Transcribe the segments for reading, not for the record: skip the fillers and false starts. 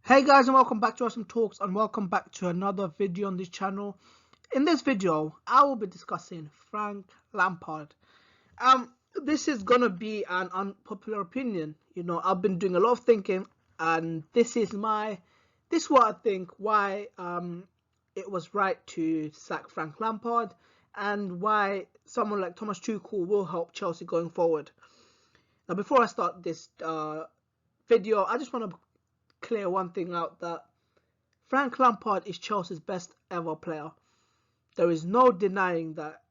Hey guys, and welcome back to Awesome Talks, and welcome back to another video on this channel. In this video, I will be discussing Frank Lampard. This is gonna be an unpopular opinion. I've been doing a lot of thinking, and this is what I think why it was right to sack Frank Lampard, and why someone like Thomas Tuchel will help Chelsea going forward. Now, before I start this video, I just want to clear one thing out, that Frank Lampard is Chelsea's best ever player. There is no denying that.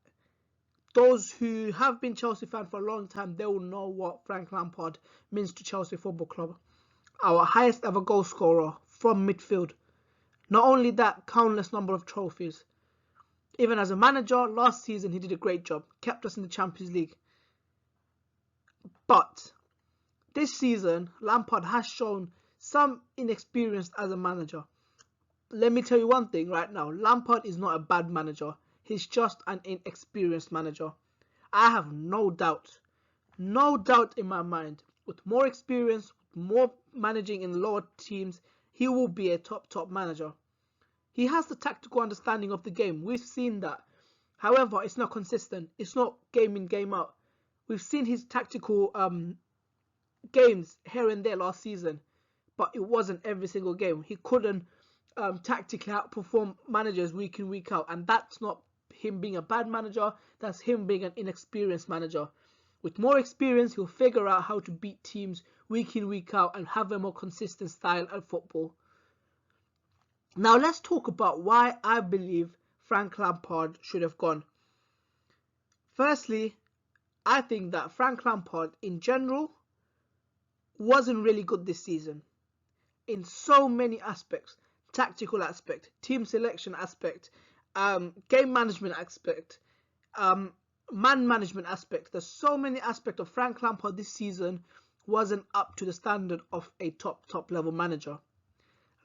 Those who have been Chelsea fans for a long time, they will know what Frank Lampard means to Chelsea Football Club. Our highest ever goal scorer from midfield. Not only that, countless number of trophies. Even as a manager, last season he did a great job, kept us in the Champions League. But this season, Lampard has shown some inexperience as a manager. Let me tell you one thing right now. Lampard is not a bad manager. He's just an inexperienced manager. I have no doubt in my mind, with more experience, more managing in lower teams, he will be a top manager. He has the tactical understanding of the game. We've seen that. However, it's not consistent. It's not game in, game out. We've seen his tactical games here and there last season, but it wasn't every single game. He couldn't tactically outperform managers week in, week out, and that's not him being a bad manager. That's him being an inexperienced manager. With more experience, he'll figure out how to beat teams week in, week out, and have a more consistent style of football. Now let's talk about why I believe Frank Lampard should have gone. Firstly, I think that Frank Lampard in general wasn't really good this season. In so many aspects: tactical aspect, team selection aspect, game management aspect, man management aspect. There's so many aspects of Frank Lampard this season wasn't up to the standard of a top level manager.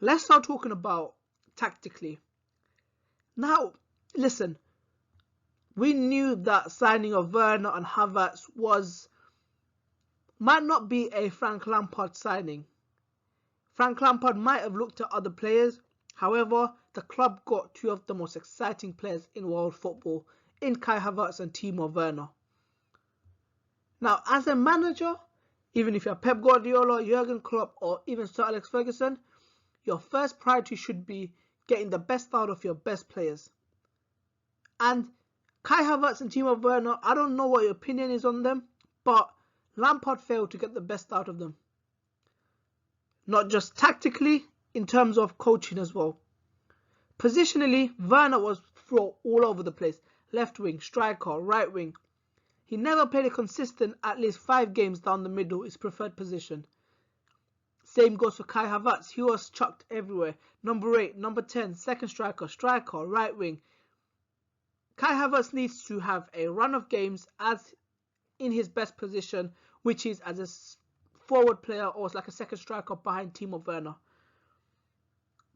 Let's start talking about tactically. Now, listen, we knew that signing of Werner and Havertz might not be a Frank Lampard signing. Frank Lampard might have looked at other players. However, the club got two of the most exciting players in world football, in Kai Havertz and Timo Werner. Now, as a manager, even if you're Pep Guardiola, Jurgen Klopp, or even Sir Alex Ferguson, your first priority should be getting the best out of your best players. And Kai Havertz and Timo Werner, I don't know what your opinion is on them, but Lampard failed to get the best out of them. Not just tactically, in terms of coaching as well. Positionally, Werner was thrown all over the place. Left wing, striker, right wing. He never played a consistent at least 5 games down the middle, his preferred position. Same goes for Kai Havertz. He was chucked everywhere. Number 8, number 10, second striker, right wing. Kai Havertz needs to have a run of games as in his best position, which is as a forward player or like a second striker behind Timo Werner.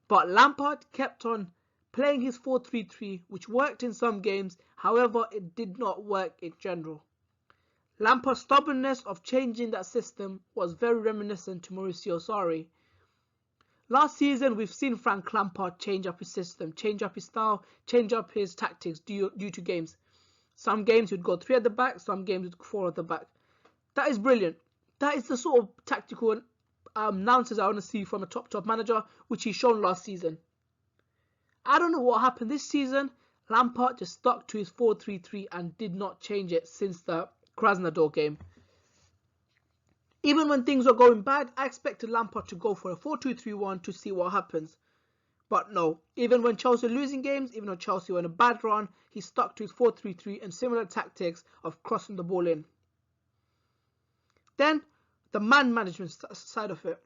But Lampard kept on playing his 4-3-3, which worked in some games. However, it did not work in general. Lampard's stubbornness of changing that system was very reminiscent to Mauricio Sarri. Last season, we've seen Frank Lampard change up his system, change up his style, change up his tactics due to games. Some games he'd go 3 at the back, some games he'd 4 at the back. That is brilliant. That is the sort of tactical nonsense I want to see from a top manager, which he's shown last season. I don't know what happened this season. Lampard just stuck to his 4-3-3 and did not change it since the Krasnodar game. Even when things were going bad, I expected Lampard to go for a 4-2-3-1 to see what happens. But no, even when Chelsea were losing games, even though Chelsea were in a bad run, he stuck to his 4-3-3 and similar tactics of crossing the ball in. Then, the man management side of it.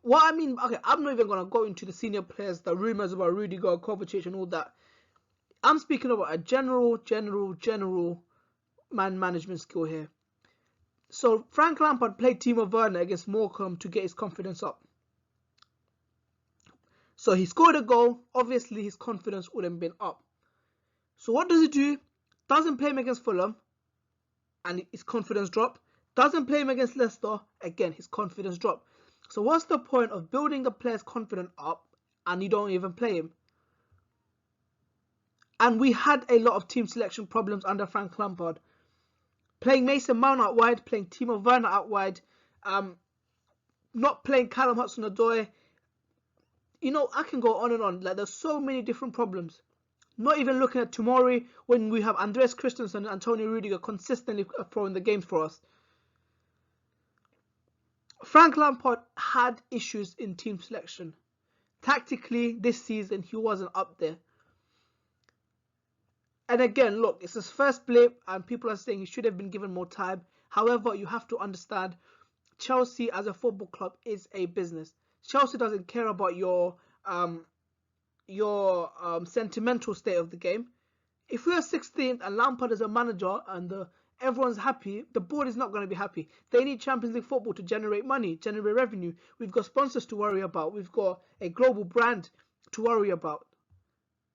What I mean, okay, I'm not even going to go into the senior players, the rumours about Rudiger, Kovacic and all that. I'm speaking about a general man management skill here. So, Frank Lampard played Timo Werner against Morecambe to get his confidence up. So, he scored a goal. Obviously, his confidence wouldn't have been up. So, what does he do? Doesn't play him against Fulham, and his confidence dropped. Doesn't play him against Leicester, again his confidence dropped. So what's the point of building the player's confidence up and you don't even play him? And we had a lot of team selection problems under Frank Lampard. Playing Mason Mount out wide, playing Timo Werner out wide, not playing Callum Hudson-Odoi. You know, I can go on and on. Like, there's so many different problems. Not even looking at Tomori when we have Andreas Christensen and Antonio Rudiger consistently throwing the games for us. Frank Lampard had issues in team selection. Tactically, this season, he wasn't up there. And again, look, it's his first blip and people are saying he should have been given more time. However, you have to understand, Chelsea as a football club is a business. Chelsea doesn't care about your sentimental state of the game. If we're 16th and Lampard is a manager and everyone's happy, the board is not going to be happy. They need Champions League football to generate money, generate revenue. We've got sponsors to worry about. We've got a global brand to worry about.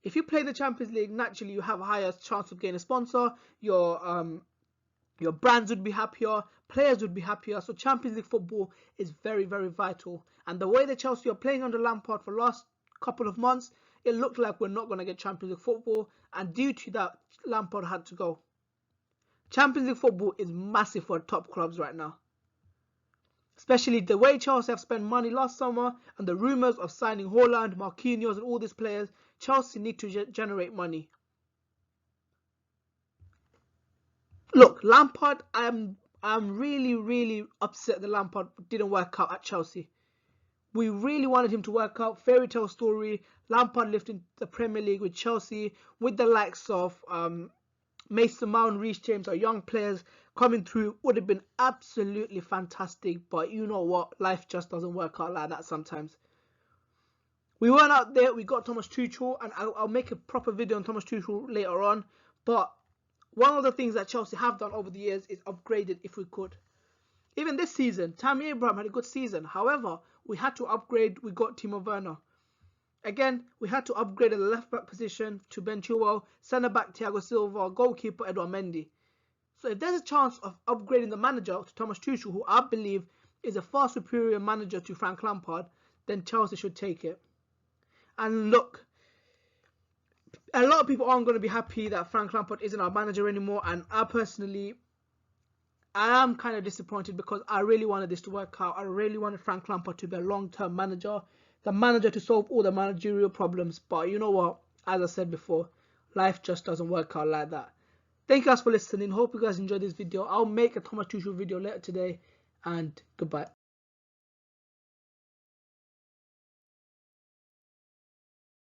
If you play the Champions League, naturally you have a higher chance of getting a sponsor. Your brands would be happier, players would be happier. So Champions League football is very, very vital. And the way that Chelsea are playing under Lampard for the last couple of months, it looked like we're not going to get Champions League football. And due to that, Lampard had to go. Champions League football is massive for top clubs right now. Especially the way Chelsea have spent money last summer and the rumours of signing Haaland, Marquinhos and all these players. Chelsea need to generate money. Look, Lampard, I'm really, really upset that Lampard didn't work out at Chelsea. We really wanted him to work out. Fairy tale story. Lampard lifting the Premier League with Chelsea, with the likes of Mason Mount, Reece James, our young players coming through. Would have been absolutely fantastic. But you know what? Life just doesn't work out like that sometimes. We weren't out there. We got Thomas Tuchel, and I'll make a proper video on Thomas Tuchel later on. But one of the things that Chelsea have done over the years is upgraded if we could. Even this season, Tammy Abraham had a good season. However, we had to upgrade. We got Timo Werner. Again, we had to upgrade at the left-back position to Ben Chilwell, centre-back Thiago Silva, goalkeeper Edouard Mendy. So if there's a chance of upgrading the manager to Thomas Tuchel, who I believe is a far superior manager to Frank Lampard, then Chelsea should take it. And look, a lot of people aren't going to be happy that Frank Lampard isn't our manager anymore. And I personally, I am kind of disappointed because I really wanted this to work out. I really wanted Frank Lampard to be a long-term manager, the manager to solve all the managerial problems. But you know what? As I said before, life just doesn't work out like that. Thank you guys for listening. Hope you guys enjoyed this video. I'll make a Thomas Tuchel video later today. And goodbye.